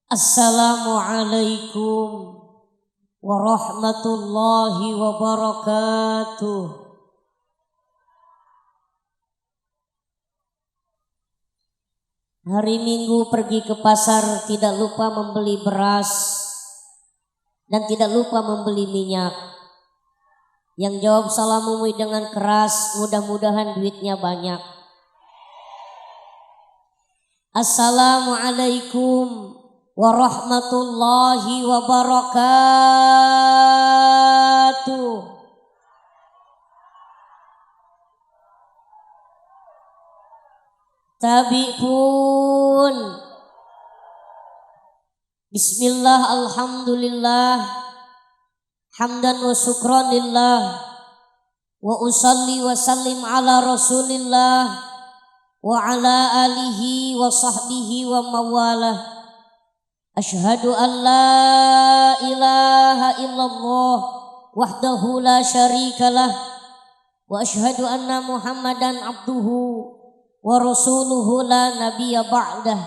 Assalamualaikum warahmatullahi wabarakatuh. Hari Minggu pergi ke pasar, tidak lupa membeli beras dan tidak lupa membeli minyak. Yang jawab salam Mumi dengan keras, mudah-mudahan duitnya banyak. Assalamualaikum warahmatullahi wabarakatuh. Tabi pun. Bismillah, alhamdulillah, hamdan wa syukran lillah, wa usalli wa sallim ala rasulillah wa ala alihi wa sahbihi wa mawalah. Ashhadu an la ilaha illallah wahdahu la syarikalah wa ashhadu anna Muhammadan abduhu wa rasuluhu la nabiyya ba'dah.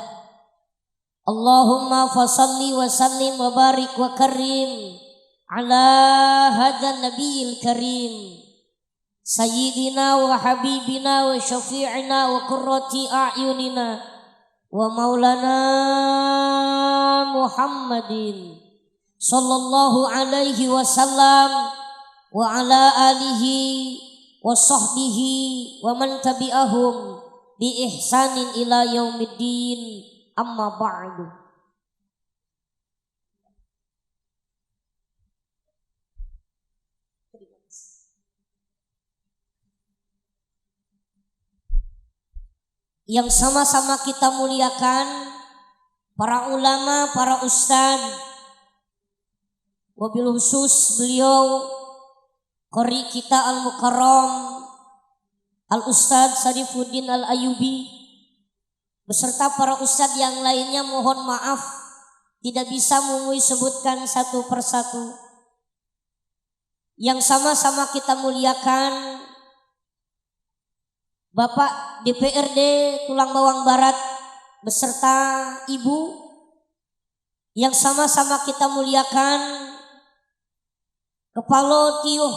Allahumma fasalli wa sallim wa barik wa karim ala hadzal nabiyil karim sayyidina wa habibina wa syafi'ina wa qurrati a'yunina wa maulana Muhammadin sallallahu alaihi wasallam wa ala alihi wa sahbihi wa man tabi'ahum bi ihsanin ila yaumiddin, amma ba'du. Yang sama-sama kita muliakan para ulama, para ustadz, wabil khusus beliau qari kita al-mukarram al-ustadz Sarifuddin al-Ayyubi beserta para ustadz yang lainnya. Mohon maaf tidak bisa Mumi sebutkan satu persatu. Yang sama-sama kita muliakan Bapak DPRD Tulang Bawang Barat beserta Ibu. Yang sama-sama kita muliakan Kepala Tioh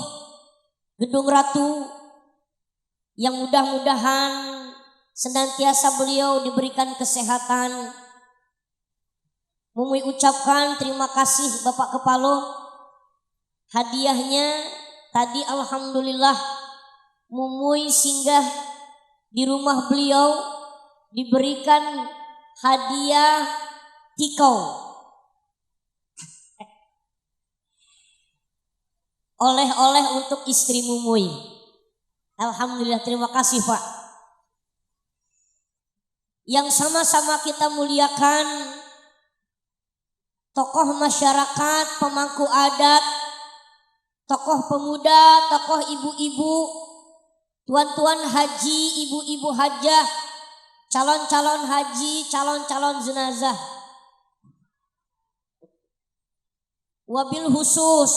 Gedung Ratu, yang mudah-mudahan senantiasa beliau diberikan kesehatan. Mumi ucapkan terima kasih Bapak Kepala. Hadiahnya tadi alhamdulillah Mumi singgah di rumah beliau, diberikan hadiah tikau oleh-oleh untuk istri Mumi. Alhamdulillah, terima kasih Pak. Yang sama-sama kita muliakan tokoh masyarakat, pemangku adat, tokoh pemuda, tokoh ibu-ibu, tuan-tuan haji, ibu-ibu hajah, calon-calon haji, calon-calon jenazah. Wabil khusus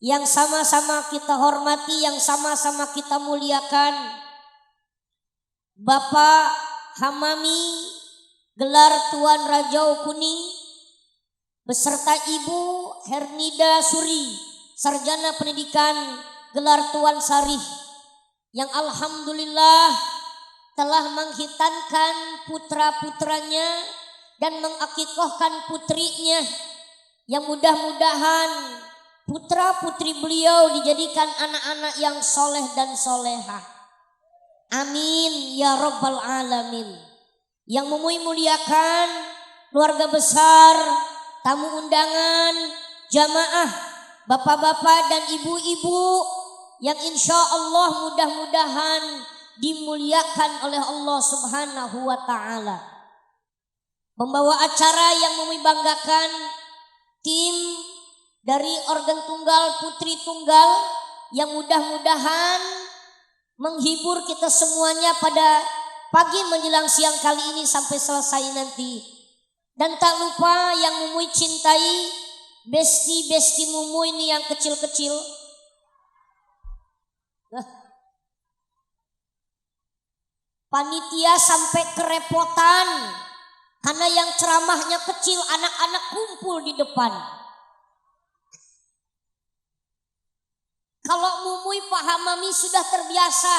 yang sama-sama kita hormati, yang sama-sama kita muliakan Bapak Hamami gelar Tuan Rajau Kuning beserta Ibu Hernida Suri sarjana pendidikan gelar Tuan Sarih, yang alhamdulillah telah menghitankan putra-putranya dan mengakikohkan putrinya, yang mudah-mudahan putra-putri beliau dijadikan anak-anak yang soleh dan solehah. Amin ya rabbal alamin. Yang Mumi muliakan keluarga besar, tamu undangan, jamaah, bapak-bapak dan ibu-ibu yang insya Allah mudah-mudahan dimuliakan oleh Allah Subhanahu wa ta'ala. Pembawa acara yang Mumi banggakan, tim dari organ tunggal putri tunggal yang mudah-mudahan menghibur kita semuanya pada pagi menjelang siang kali ini sampai selesai nanti. Dan tak lupa yang Mumi cintai, besti-besti Mumi ini yang kecil-kecil. Panitia sampai kerepotan Karena yang ceramahnya kecil, anak-anak kumpul di depan. Kalau Mumuy Pak Hamami sudah terbiasa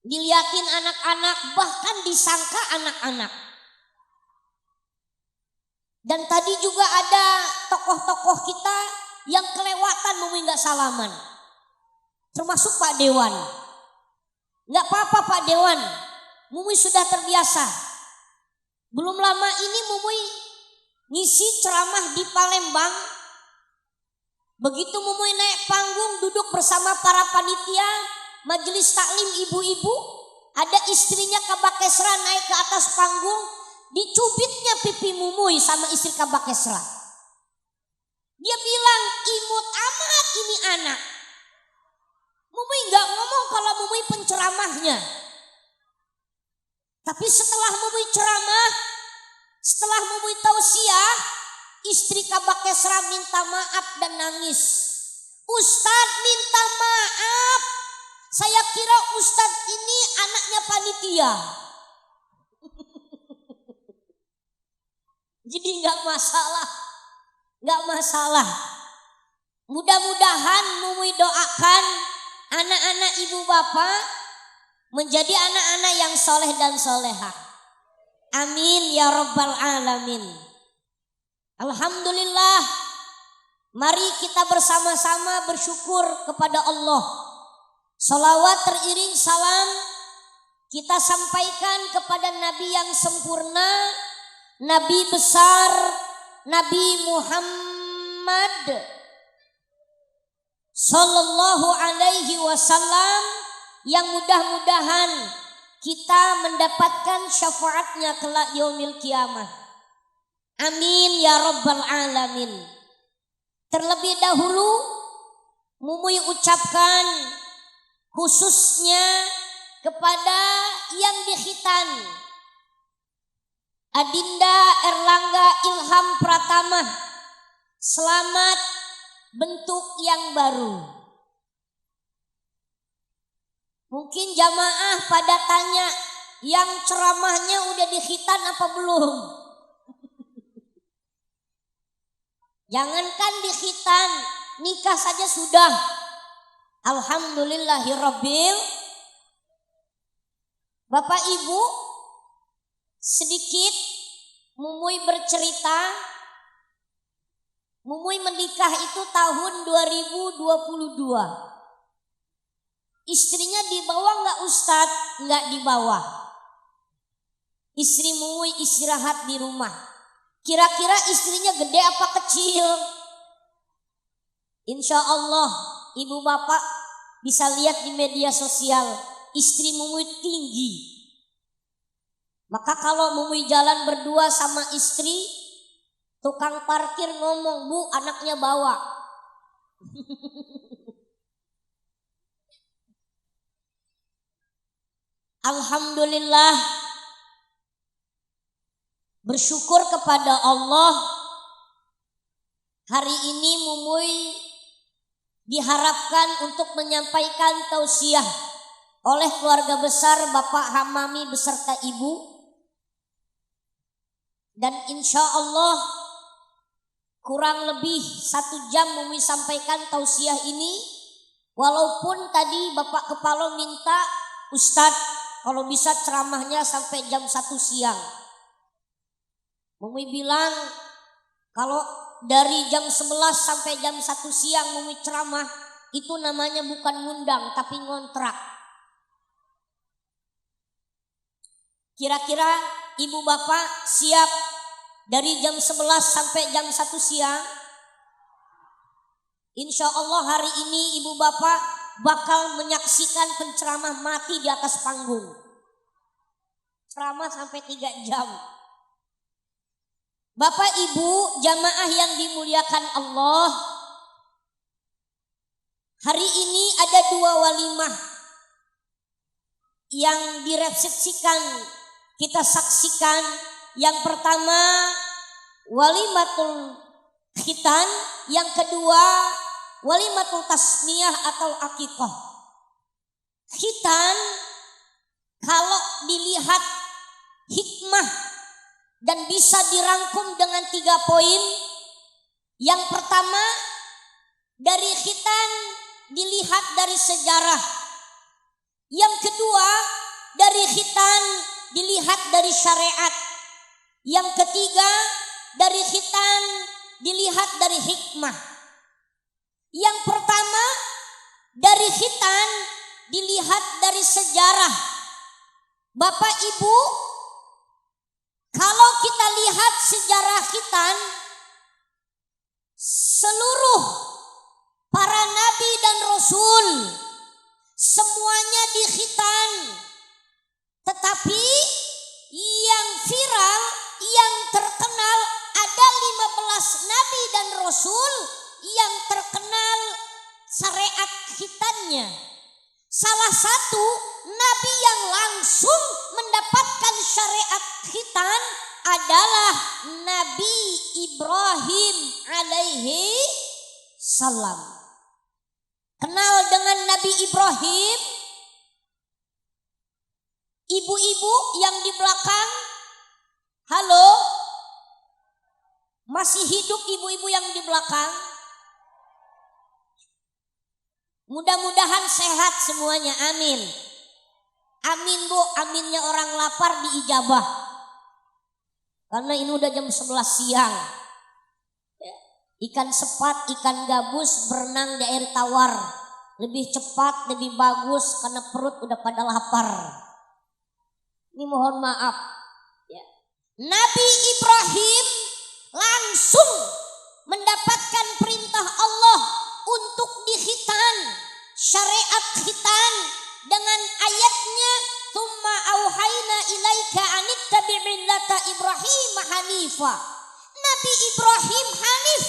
diliatin anak-anak, bahkan disangka anak-anak. Dan tadi juga ada tokoh-tokoh kita yang kelewatan Mumuy gak salaman. Termasuk Pak Dewan. Gak apa-apa Pak Dewan, Mumuy sudah terbiasa. Belum lama ini Mumuy ngisi ceramah di Palembang. Begitu Mumuy naik panggung, duduk bersama para panitia majelis taklim ibu-ibu, ada istrinya Kabak Kesra naik ke atas panggung, dicubitnya pipi Mumuy sama istri Kabak Kesra. Dia bilang, imut amat ini anak. Mumuy gak ngomong kalau Mumuy penceramahnya. Tapi setelah Mumuy ceramah, setelah Mumuy tausiah, istri Kabak Kesra minta maaf dan nangis. Ustadz minta maaf. Saya kira Ustadz ini anaknya panitia. Jadi gak masalah. Gak masalah. Mudah-mudahan Mumuy doakan anak-anak ibu bapak menjadi anak-anak yang soleh dan solehah. Amin ya rabbal alamin. Alhamdulillah. Mari kita bersama-sama bersyukur kepada Allah. Salawat teriring salam kita sampaikan kepada Nabi yang sempurna, Nabi besar, Nabi Muhammad Sallallahu alaihi wasallam, yang mudah-mudahan kita mendapatkan syafaatnya kelak yaumil kiamah. Amin ya rabbal alamin. Terlebih dahulu Mumuy ucapkan khususnya kepada yang dikhitan, Adinda Erlangga Ilham Pratama, selamat bentuk yang baru. Mungkin jamaah pada tanya, yang ceramahnya udah dikhitan apa belum? Jangankan dikhitan, nikah saja sudah. Alhamdulillahirabbil. Bapak Ibu, sedikit Mumuy bercerita. Mumuy menikah itu tahun 2022. Istrinya dibawa nggak Ustadz? Nggak dibawa. Istri Mumuy istirahat di rumah. Kira-kira istrinya gede apa kecil? Insya Allah ibu bapak bisa lihat di media sosial, istri Mumuy tinggi. Maka kalau Mumuy jalan berdua sama istri, tukang parkir ngomong, Bu anaknya bawa. Alhamdulillah, bersyukur kepada Allah, hari ini Mumuy diharapkan untuk menyampaikan tausiah oleh keluarga besar Bapak Hamami beserta Ibu. Dan insya Allah kurang lebih 1 jam Mumuy sampaikan tausiah ini. Walaupun tadi Bapak Kepala minta, Ustadz kalau bisa ceramahnya sampai jam 1 siang. Mumuy bilang kalau dari jam 11 sampai jam 1 siang Mumuy ceramah, itu namanya bukan ngundang tapi ngontrak. Kira-kira ibu bapak siap dari jam 11 sampai jam 1 siang? Insya Allah hari ini ibu bapak bakal menyaksikan penceramah mati di atas panggung. Ceramah sampai 3 jam. Bapak Ibu jamaah yang dimuliakan Allah, hari ini ada 2 walimah yang diresepsikan kita saksikan. Yang pertama walimatul khitan, yang kedua walimatul tasmiyah atau akikah. Khitan kalau dilihat hikmah dan bisa dirangkum dengan 3 poin. Yang pertama, dari khitan dilihat dari sejarah. Yang kedua, dari khitan dilihat dari syariat. Yang ketiga, dari khitan dilihat dari hikmah. Yang pertama, dari khitan dilihat dari sejarah. Bapak Ibu, kalau kita lihat sejarah khitan, seluruh para nabi dan rasul semuanya dikhitan. Tetapi yang viral, yang terkenal, ada 15 nabi dan rasul yang terkenal syariat khitannya. Salah satu nabi yang langsung mendapatkan syariat khitan adalah Nabi Ibrahim alaihi salam. Kenal dengan Nabi Ibrahim? Ibu-ibu yang di belakang, halo? Masih hidup ibu-ibu yang di belakang? Mudah-mudahan sehat semuanya, amin. Amin Bu, aminnya orang lapar diijabah. Karena ini udah jam 11 siang. Ikan sepat, ikan gabus berenang di air tawar. Lebih cepat, lebih bagus karena perut udah pada lapar. Ini mohon maaf. Nabi Ibrahim langsung mendapatkan perintah Allah untuk dikhitan, syariat khitan dengan ayatnya tsumma auhayna ilaika anittabi' millata Ibrahim hanifa. Nabi Ibrahim hanif,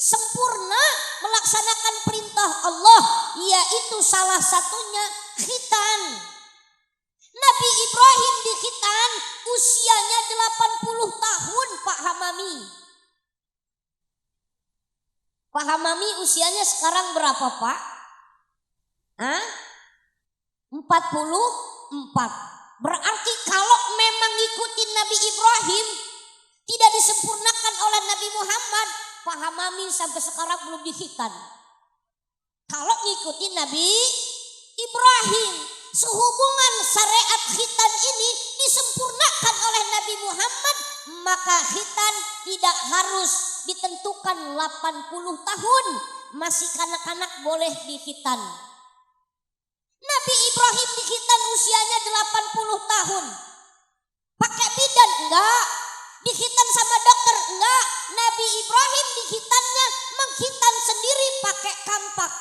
sempurna melaksanakan perintah Allah, yaitu salah satunya khitan. Nabi Ibrahim dikhitan usianya 80 tahun Pak Hamami. Pak Hamami usianya sekarang berapa Pak? 44. Berarti kalau memang ngikutin Nabi Ibrahim tidak disempurnakan oleh Nabi Muhammad, Pak Hamami sampai sekarang belum dikhitan. Kalau ngikutin Nabi Ibrahim, sehubungan syariat khitan ini disempurnakan oleh Nabi Muhammad, maka khitan tidak harus ditentukan 80 tahun, masih kanak-kanak boleh dikhitan. Nabi Ibrahim dikhitan usianya 80 tahun. Pakai bidan enggak? Dikhitan sama dokter enggak? Nabi Ibrahim dikhitannya mengkhitan sendiri pakai kampak.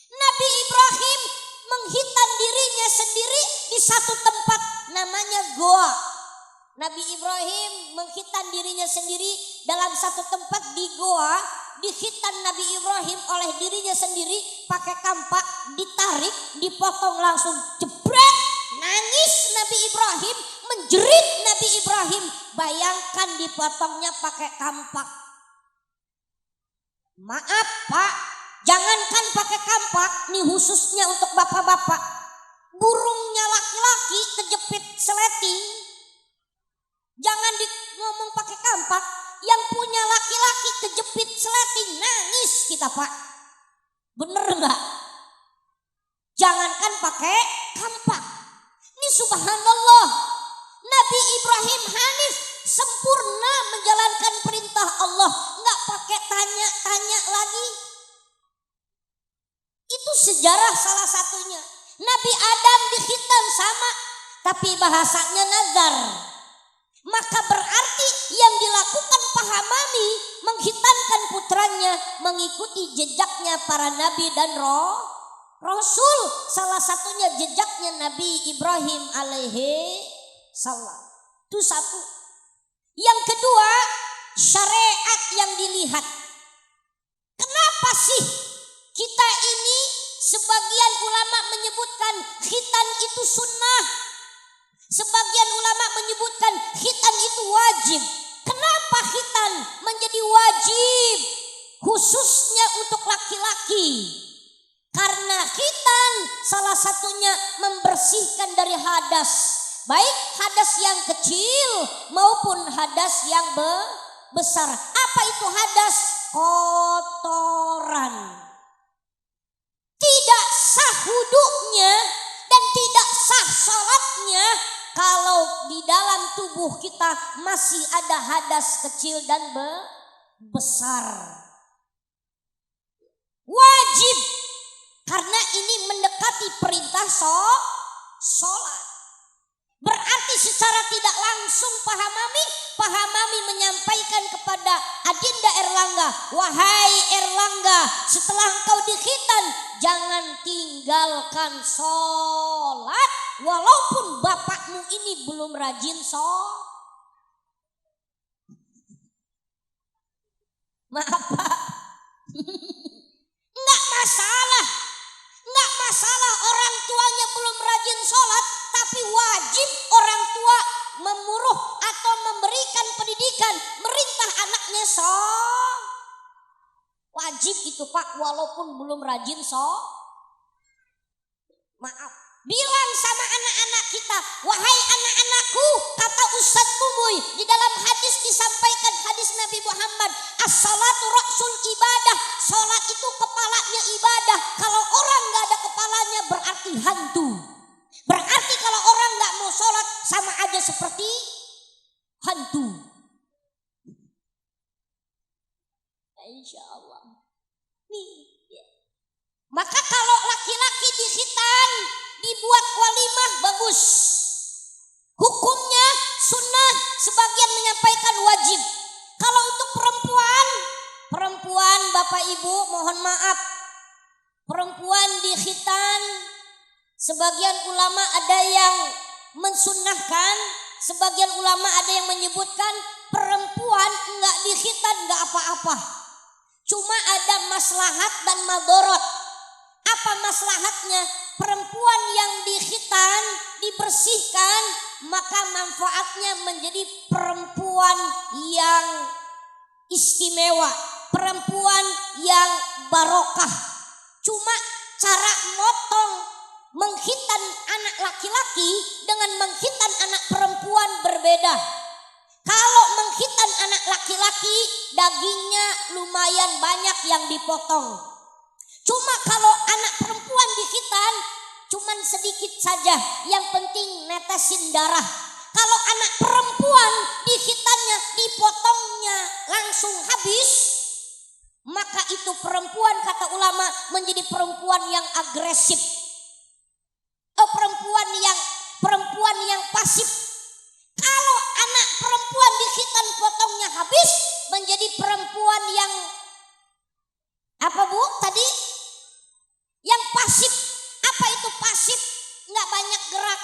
Nabi Ibrahim menghitan dirinya sendiri di satu tempat namanya goa. Nabi Ibrahim menghitan dirinya sendiri dalam satu tempat di goa. Dikhitan Nabi Ibrahim oleh dirinya sendiri pakai kampak, ditarik, dipotong langsung jebret. Nangis Nabi Ibrahim, menjerit Nabi Ibrahim. Bayangkan dipotongnya pakai kampak. Maaf Pak, jangankan pakai kampak, nih khususnya untuk bapak-bapak. Burungnya laki-laki kejepit seleting. Jangan ngomong pakai kampak, yang punya laki-laki kejepit seleting nangis kita Pak. Bener enggak? Jangankan pakai kampak. Ini subhanallah, Nabi Ibrahim hanif, sempurna menjalankan perintah Allah, enggak pakai tanya-tanya lagi. Itu sejarah salah satunya. Nabi Adam dikhitan sama, tapi bahasanya nazar. Maka berarti yang dilakukan Pak Hamami mengkhitankan putranya mengikuti jejaknya para nabi dan rasul. Salah satunya jejaknya Nabi Ibrahim alaihi salam. Itu satu. Yang kedua, syariat yang dilihat. Kenapa sih kita ini sebagian ulama menyebutkan khitan itu sunnah? Sebagian ulama menyebutkan khitan itu wajib. Kenapa khitan menjadi wajib? Khususnya untuk laki-laki. Karena khitan salah satunya membersihkan dari hadas. baik hadas yang kecil maupun hadas yang besar. Apa itu hadas? Kotoran. Tidak sah wudunya dan tidak sah salatnya kalau di dalam tubuh kita masih ada hadas kecil dan besar. Wajib, karena ini mendekati perintah sholat. Berarti secara tidak langsung Pahamami menyampaikan kepada Adinda Erlangga, wahai Erlangga, setelah engkau dikhitan jangan tinggalkan sholat walaupun bapakmu ini belum rajin sholat. Maaf Pak, enggak masalah orang tuanya belum rajin sholat, tapi wajib orang tua memuruh atau memberikan pendidikan, merintah anaknya sholat. Wajib itu Pak, walaupun belum rajin sholat. Maaf, bilang sama anak-anak kita, wahai anak-anakku, kata Ustadz Mumuy, di dalam hadis disampaikan hadis Nabi Muhammad, as-salatu ra'sul ibadah, sholat itu kepalanya ibadah. Kalau orang gak ada kepalanya berarti hantu. Berarti kalau orang gak mau sholat sama aja seperti hantu. Insya Allah. Nih, ya. Maka kalau laki-laki dikhitan dibuat walimah bagus. Hukumnya sunnah, sebagian menyampaikan wajib. Kalau untuk perempuan Bapak Ibu mohon maaf, perempuan dikhitan, sebagian ulama ada yang mensunnahkan, sebagian ulama ada yang menyebutkan perempuan enggak dikhitan enggak apa-apa. Cuma ada maslahat dan madorot. Apa maslahatnya? Perempuan yang dikhitan, dibersihkan, maka manfaatnya menjadi perempuan yang istimewa, perempuan yang barokah. Cuma cara motong mengkhitan anak laki-laki dengan mengkhitan anak perempuan berbeda. Kalau mengkhitan anak laki-laki, dagingnya lumayan banyak yang dipotong. Cuma kalau anak perempuan dikhitan, cuman sedikit saja, yang penting netesin darah. Kalau anak perempuan dikhitannya, dipotongnya langsung habis, maka itu perempuan kata ulama menjadi perempuan yang agresif. Perempuan yang pasif. Kalau anak perempuan dikhitan potongnya habis, menjadi perempuan yang apa Bu tadi? Yang pasif. Apa itu pasif? Nggak banyak gerak.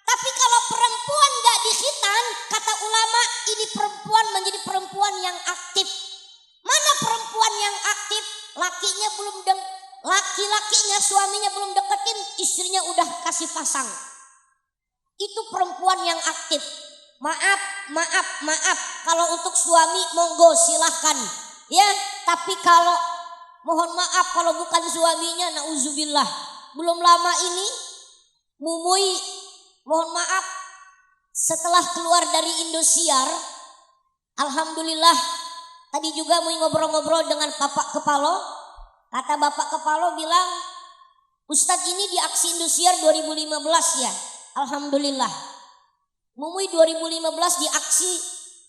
Tapi kalau perempuan nggak dikhitan, kata ulama ini perempuan menjadi perempuan yang aktif. Mana perempuan yang aktif? Laki-lakinya suaminya belum deketin, istrinya udah kasih pasang. Itu perempuan yang aktif. Maaf. Kalau untuk suami monggo silahkan. Ya, tapi kalau mohon maaf kalau bukan suaminya, nauzubillah. Belum lama ini Mumuy mohon maaf setelah keluar dari Indosiar, alhamdulillah tadi juga mau ngobrol-ngobrol dengan Bapak Kepalo. Kata Bapak Kepalo bilang, Ustadz ini di aksi Indosiar 2015 ya. Alhamdulillah. Mumuy 2015 di aksi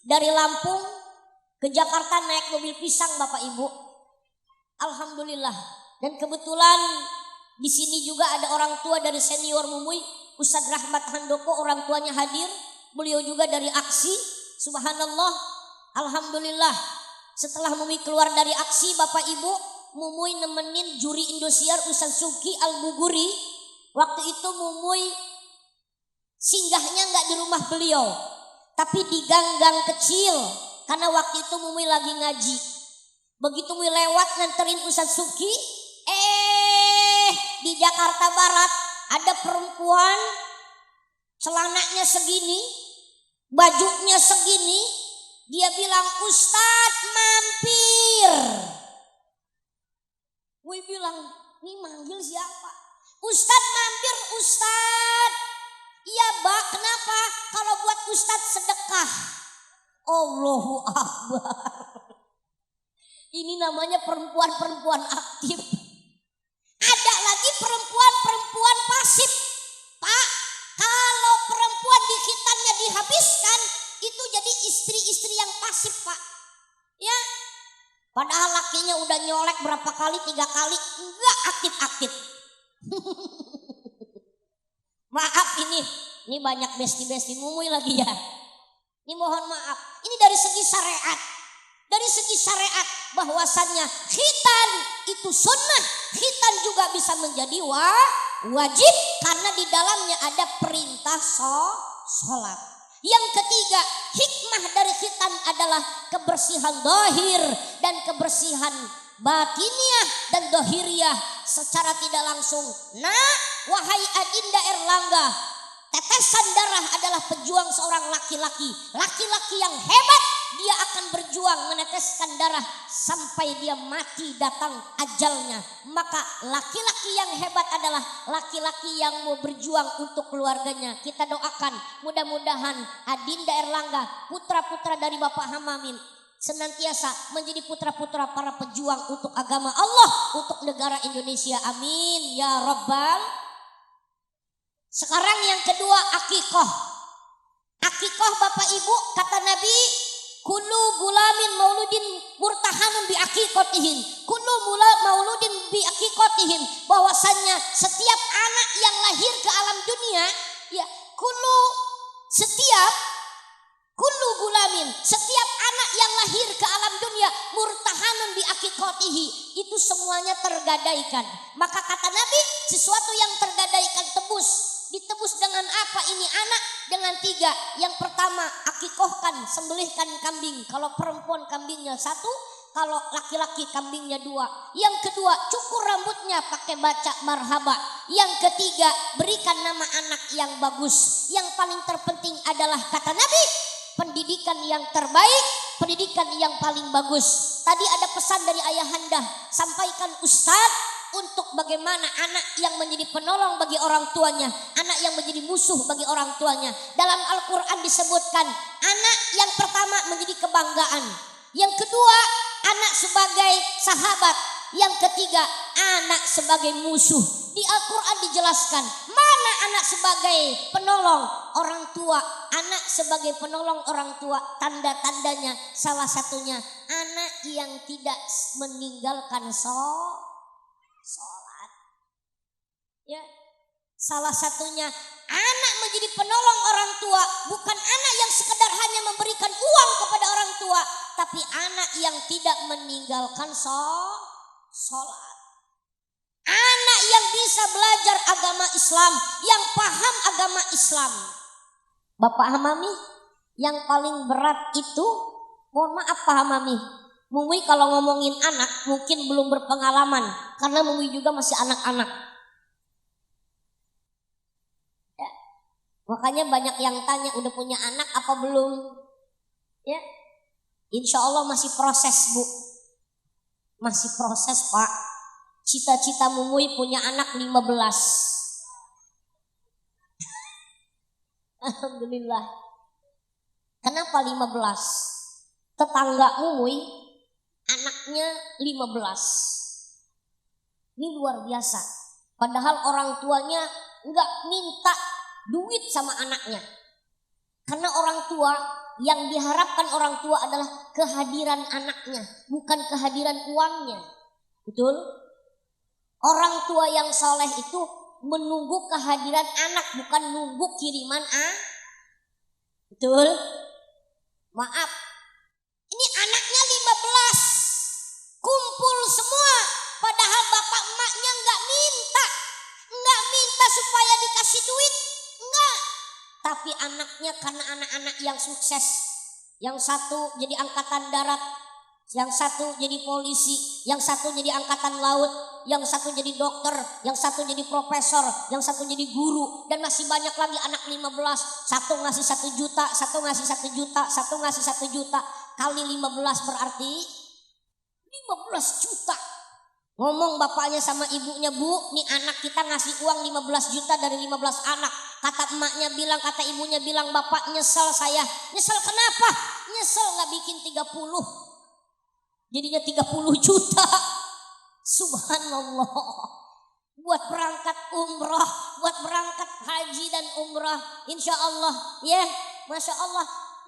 dari Lampung ke Jakarta naik mobil pisang Bapak Ibu. Alhamdulillah. Dan kebetulan di sini juga ada orang tua dari senior Mumuy, Ustadz Rahmat Handoko, orang tuanya hadir. Beliau juga dari aksi. Subhanallah. Alhamdulillah. Setelah Mumuy keluar dari aksi Bapak Ibu, Mumuy nemenin juri Indosiar Ustadz Suki Al-Buguri. Waktu itu Mumuy singgahnya nggak di rumah beliau, tapi di gang-gang kecil. Karena waktu itu Mumuy lagi ngaji. Begitu Mumuy lewat nganterin Ustadz Suki, di Jakarta Barat ada perempuan celananya segini, bajunya segini. Dia bilang, Ustadz mampir. Mumuy bilang, ini manggil siapa? Ustadz mampir Ustadz. Iya Mbak, kenapa? Kalau buat Ustadz sedekah. Allahu Akbar. Ini namanya perempuan-perempuan aktif. Ada lagi perempuan-perempuan pasif. Pak, kalau perempuan di khitannya dihabiskan, itu jadi istri-istri yang pasif Pak. Ya, padahal lakinya udah nyolek berapa kali, 3 kali, enggak aktif-aktif. Maaf ini banyak besti-besti mumuy lagi ya. Ini mohon maaf, ini dari segi syariat. Dari segi syariat bahwasannya khitan itu sunnah, khitan juga bisa menjadi wajib karena di dalamnya ada perintah sholat. Yang ketiga, hikmah dari khitan adalah kebersihan zahir dan kebersihan batiniah dan dohiriah secara tidak langsung. Nah, wahai Adinda Erlangga, tetesan darah adalah pejuang seorang laki-laki. Laki-laki yang hebat, dia akan berjuang meneteskan darah sampai dia mati datang ajalnya. Maka laki-laki yang hebat adalah laki-laki yang mau berjuang untuk keluarganya. Kita doakan mudah-mudahan Adinda Erlangga, putra-putra dari Bapak Hamamin, senantiasa menjadi putra-putra para pejuang untuk agama Allah, untuk negara Indonesia. Amin ya Rabbal. Sekarang yang kedua, akikoh. Akikoh Bapak Ibu, kata Nabi, kullu gulamin mauludin murtahanun bi akikotihin. Kullu mauludin bi akikotihin. Bahwasannya setiap anak yang lahir ke alam dunia, ya kullu gulamin, setiap anak yang lahir ke alam dunia murtahanun bi akikotihi, itu semuanya tergadaikan. Maka kata Nabi, sesuatu yang tergadaikan ditebus dengan apa ini anak? Dengan 3. Yang pertama, akikohkan, sembelihkan kambing. Kalau perempuan kambingnya 1, kalau laki-laki kambingnya 2. Yang kedua, cukur rambutnya pakai baca marhaba. Yang ketiga, berikan nama anak yang bagus. Yang paling terpenting adalah kata Nabi, pendidikan yang terbaik, pendidikan yang paling bagus. Tadi ada pesan dari ayahanda, sampaikan Ustadz, untuk bagaimana anak yang menjadi penolong bagi orang tuanya, anak yang menjadi musuh bagi orang tuanya. Dalam Al-Quran disebutkan, anak yang pertama menjadi kebanggaan, yang kedua anak sebagai sahabat, yang ketiga anak sebagai musuh. Di Al-Quran dijelaskan mana anak sebagai penolong orang tua, anak sebagai penolong orang tua. Tanda-tandanya salah satunya anak yang tidak meninggalkan sholat. Ya, salah satunya anak menjadi penolong orang tua, bukan anak yang sekedar hanya memberikan uang kepada orang tua, tapi anak yang tidak meninggalkan sholat. Anak yang bisa belajar agama Islam, yang paham agama Islam. Bapak Hamami, yang paling berat itu, mohon maaf Pak Hamami, Mumi kalau ngomongin anak mungkin belum berpengalaman, karena Mumi juga masih anak-anak. Makanya banyak yang tanya, udah punya anak apa belum? Ya, insya Allah masih proses Bu. Masih proses Pak. Cita-cita Mumuy punya anak 15. Alhamdulillah. Kenapa 15? Tetangga Mumuy anaknya 15. Ini luar biasa. Padahal orang tuanya enggak minta duit sama anaknya. Karena orang tua, yang diharapkan orang tua adalah kehadiran anaknya, bukan kehadiran uangnya. Betul? Orang tua yang soleh itu menunggu kehadiran anak, bukan nunggu kiriman Betul? Maaf, ini anaknya 15, kumpul semua, padahal bapak emaknya nggak minta supaya dikasih duit. Enggak, tapi anaknya karena anak-anak yang sukses, yang satu jadi angkatan darat, yang satu jadi polisi, yang satu jadi angkatan laut, yang satu jadi dokter, yang satu jadi profesor, yang satu jadi guru, dan masih banyak lagi anak 15. Satu ngasih 1 juta, satu ngasih 1 juta, satu ngasih 1 juta, kali 15 berarti 15 juta. Ngomong bapaknya sama ibunya, Bu, nih anak kita ngasih uang 15 juta dari 15 anak. Kata emaknya bilang, kata ibunya bilang, bapak nyesel saya. Nyesel kenapa? Nyesel gak bikin 30. Jadinya 30 juta. Subhanallah. Buat berangkat umrah, buat berangkat haji dan umrah. Insya Allah, ya, Masya Allah.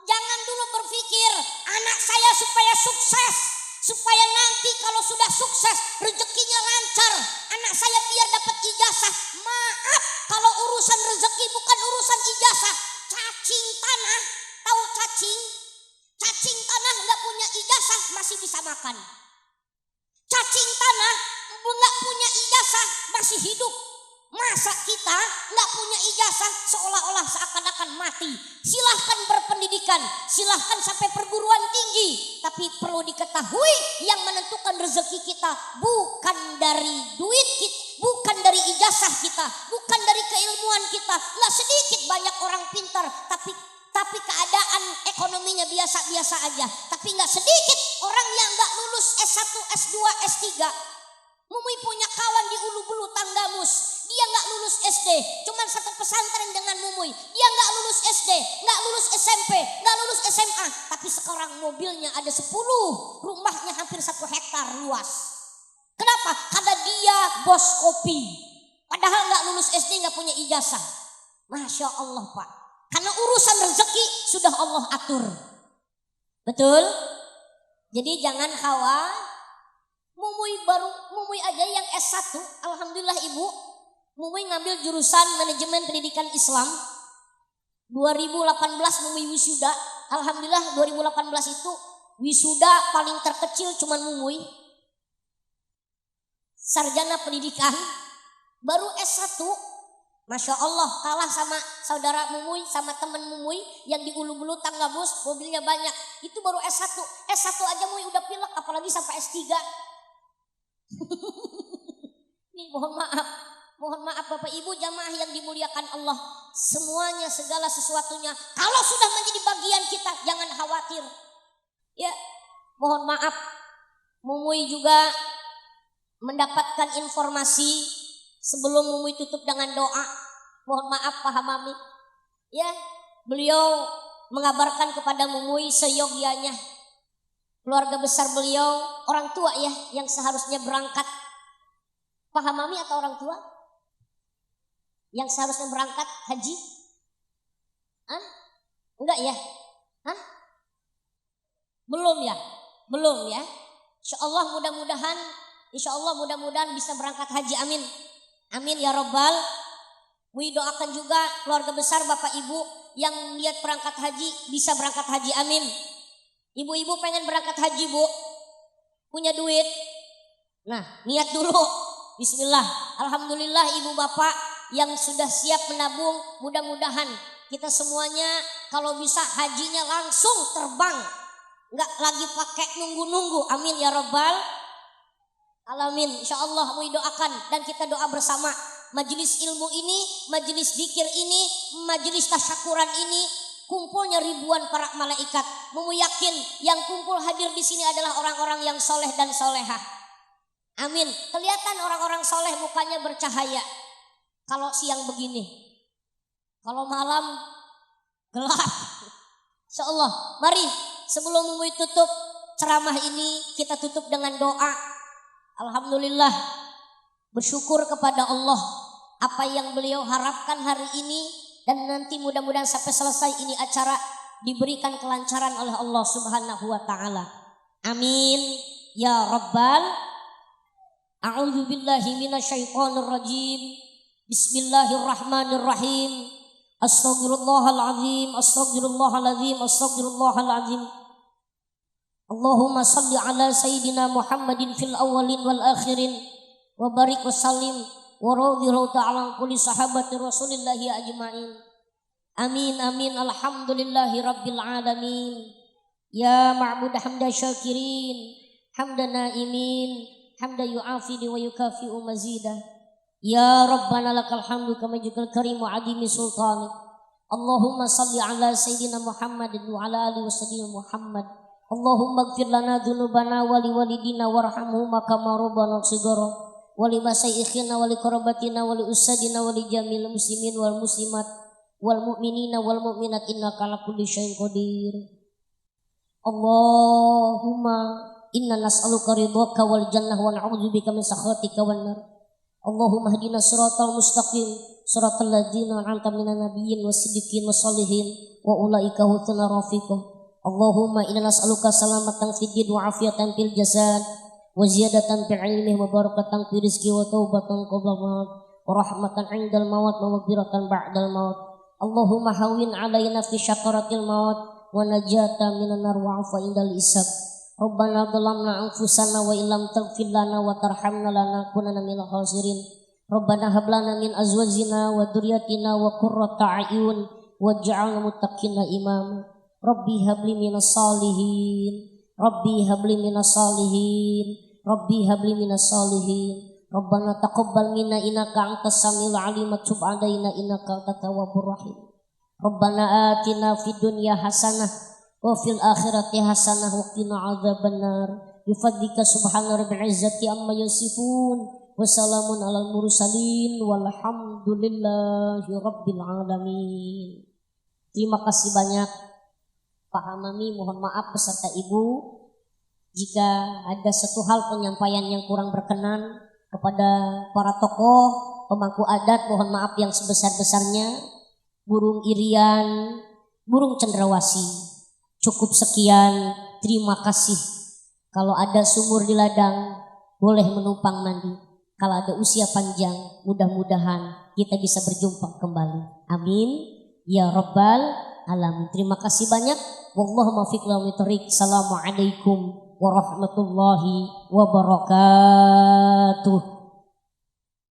Jangan dulu berpikir anak saya supaya sukses, supaya nanti kalau sudah sukses rezekinya lancar, anak saya biar dapat ijazah. Maaf, kalau urusan rezeki bukan urusan ijazah. Cacing tanah, tahu cacing? Cacing tanah nggak punya ijazah masih bisa makan. Cacing tanah nggak punya ijazah masih hidup. Masa kita nggak punya ijazah seolah-olah seakan-akan mati. Silahkan berpendidikan, silahkan sampai perguruan tinggi. Tapi perlu diketahui yang menentukan rezeki kita bukan dari duit kita, bukan dari ijazah kita, bukan dari keilmuan kita. Nggak sedikit banyak orang pintar tapi keadaan ekonominya biasa-biasa aja. Tapi nggak sedikit orang yang nggak lulus S1, S2, S3. Mumui punya kawan di Ulu Bulu Tanggamus. Dia nggak lulus SD, cuman satu pesantren dengan Mumui. Dia nggak lulus SD, nggak lulus SMP, nggak lulus SMA. Tapi sekarang mobilnya ada 10, rumahnya hampir 1 hektar luas. Kenapa? Karena dia bos kopi. Padahal nggak lulus SD, nggak punya ijazah. Masya Allah Pak. Karena urusan rezeki sudah Allah atur. Betul? Jadi jangan khawatir. Mumui aja yang S1, alhamdulillah Ibu. Mumui ngambil jurusan manajemen pendidikan Islam. 2018 Mumui wisuda. Alhamdulillah 2018 itu wisuda paling terkecil cuman Mumui. Sarjana pendidikan. Baru S1. Masya Allah kalah sama saudara Mumui, sama temen Mumui yang di Ulu Bulu Tanggabus, mobilnya banyak. Itu baru S1. S1 aja Mumui udah pilek, apalagi sampai S3. Nih mohon maaf Bapak Ibu jamaah yang dimuliakan Allah. Semuanya segala sesuatunya kalau sudah menjadi bagian kita jangan khawatir. Ya, mohon maaf. Mumui juga mendapatkan informasi sebelum Mumui tutup dengan doa. Mohon maaf Pak Hamami. Ya, beliau mengabarkan kepada Mumui seyogyanya. Keluarga besar beliau, orang tua ya yang seharusnya berangkat. Pak Hamami atau orang tua? Yang seharusnya berangkat haji? Hah? Enggak ya? Hah? Belum ya? Belum ya? Insya Allah mudah-mudahan bisa berangkat haji, amin. Amin ya Rabbal. Wi doakan juga keluarga besar Bapak Ibu yang niat berangkat haji bisa berangkat haji, amin. Ibu-ibu pengen berangkat haji Bu, punya duit, nah niat dulu, bismillah. Alhamdulillah ibu bapak yang sudah siap menabung, mudah-mudahan kita semuanya kalau bisa hajinya langsung terbang, nggak lagi pakai nunggu-nunggu, amin ya Rabbal alamin. Insya Allah mau doakan dan kita doa bersama. Majelis ilmu ini, majelis zikir ini, majelis tasyakuran ini, kumpulnya ribuan para malaikat. Mau yakin yang kumpul hadir di sini adalah orang-orang yang soleh dan solehah. Amin. Kelihatan orang-orang soleh mukanya bercahaya. Kalau siang begini, kalau malam gelap. Insya Allah. Mari sebelum Mumui tutup ceramah ini kita tutup dengan doa. Alhamdulillah, bersyukur kepada Allah apa yang beliau harapkan hari ini dan nanti mudah-mudahan sampai selesai ini acara diberikan kelancaran oleh Allah Subhanahu wa taala. Amin ya rabbal. A'udzu billahi minasyaitonir rajim. Bismillahirrahmanirrahim. Astaghfirullahalazim, astaghfirullahalazim, astaghfirullahalazim. Allahumma salli ala sayyidina Muhammadin fil awwalin wal akhirin wa barik wa sallim wa radhiyallahu ta'ala kulli sahabati Rasulillahi ajma'in. Amin amin. Alhamdulillahi rabbil alamin. Ya ma'bud hamda syakirin, hamdan naimin, hamda yu'afi wa yukafi'u mazida. Ya Rabbana lakal hamdu kama jikal karim wa adimi sultanik. Allahumma salli ala sayyidina Muhammadin wa ala alihi wa sallim Muhammad. Allahumma gfir lana dhunubana wa liwalidina warhamhuma kama rabbana shighara wa li masaikhina wa li qarabatina wa li usadina wa li jamil muslimin wal muslimat wal mu'minina wal mu'minat innaka ala kulli syai'in qadir. Allahumma inna nas'aluka ridhaka wal jannah wa na'udzubika min sakhatika wan nar. Allahumma hdina siratal mustaqim siratal ladzina an'amta minan nabiyyin wasiddiqin wassalihin wa ulaika husna rafiqah. Allahumma inna nas'aluka salamatan fid din wa afiatan fil jasad wa ziyadatan fil ilmi wa barakatan fil rizqi wa taubatan qabla maut wa rahmatan 'indal maut wa maghfiratan ba'dal maut. Allahumma hawwin 'alaina fi syakaratil maut wa najata minan nar wa 'afa indal isab. Rabbana dhalamna anfusana wa illam taghfir lana wa tarhamna lanakunanna minal khasirin. Rabbana hab lana min azwajina wa dzurriyyatina wa qurrata a'yun waj'alna muttaqina imama. Rabbi habli minas salihin. Rabbi habli minas salihin. Rabbi habli minas salihin. Rabbana taqabbal minna innaka antas samiul alim wa tub 'alaina innaka antat tawwabur rahim. Rabbana atina fid dunya hasanah wa fil akhirati hasanah wa qina adzabannar. Bi fadlika subhana rabbil izzati amma yasifun wa salamun alal mursalin walhamdulillahi rabbil alamin. Terima kasih banyak Pak Hamami, mohon maaf beserta Ibu jika ada satu hal penyampaian yang kurang berkenan. Kepada para tokoh pemangku adat mohon maaf yang sebesar-besarnya. Burung irian, burung cendrawasih. Cukup sekian, terima kasih. Kalau ada sumur di ladang, boleh menumpang mandi. Kalau ada usia panjang, mudah-mudahan kita bisa berjumpa kembali. Amin. Ya Rabbal Alamin. Terima kasih banyak. Wallahu muwaffiq ila thoriq. Assalamualaikum warahmatullahi wabarakatuh.